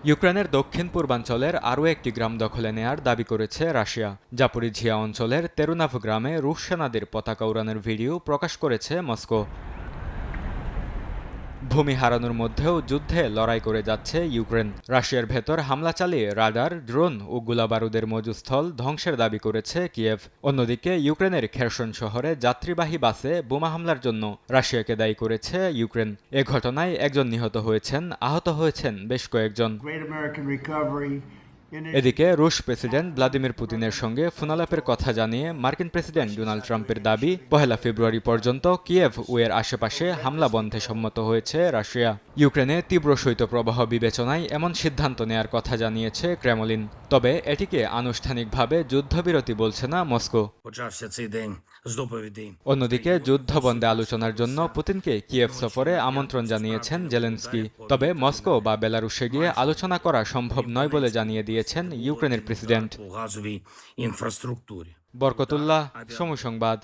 ইউক্রেনের দক্ষিণ পূর্বাঞ্চলের আরও একটি গ্রাম দখলে নেয়ার দাবি করেছে রাশিয়া। জাপোরিঝিয়া অঞ্চলের তেরুনাভ গ্রামে রুশ সেনাদের পতাকা উড়ানোর ভিডিও প্রকাশ করেছে মস্কো। ভূমি হারানোর মধ্যেও যুদ্ধে লড়াই করে যাচ্ছে ইউক্রেন। রাশিয়ার ভেতর হামলা চালিয়ে রাডার, ড্রোন ও গোলাবারুদের মজুস্থল ধ্বংসের দাবি করেছে কিয়েভ। অন্যদিকে ইউক্রেনের খেরসন শহরে যাত্রীবাহী বাসে বোমা হামলার জন্য রাশিয়াকে দায়ী করেছে ইউক্রেন। এ ঘটনায় একজন নিহত হয়েছেন, আহত হয়েছেন বেশ কয়েকজন। এদিকে রুশ প্রেসিডেন্ট ভ্লাদিমির পুতিনের সঙ্গে ফোনালাপের কথা জানিয়ে মার্কিন প্রেসিডেন্ট ডোনাল্ড ট্রাম্পের দাবি, 1 ফেব্রুয়ারি পর্যন্ত কিয়েভ ও এর আশেপাশে হামলা বন্ধে সম্মত হয়েছে রাশিয়া। ইউক্রেনে তীব্র শৈত্যপ্রবাহ বিবেচনায় এমন সিদ্ধান্ত নেয়ার কথা জানিয়েছে ক্রেমলিন। তবে এটিকে আনুষ্ঠানিকভাবে যুদ্ধবিরতি বলছে না মস্কো। অন্যদিকে যুদ্ধবন্ধে আলোচনার জন্য পুতিনকে কিয়েভ সফরে আমন্ত্রণ জানিয়েছেন জেলেনস্কি। তবে মস্কো বা বেলারুশে গিয়ে আলোচনা করা সম্ভব নয় বলে জানিয়ে দিয়েছেন ইউক্রেনের প্রেসিডেন্ট। বরকতুল্লাহ, সময় সংবাদ।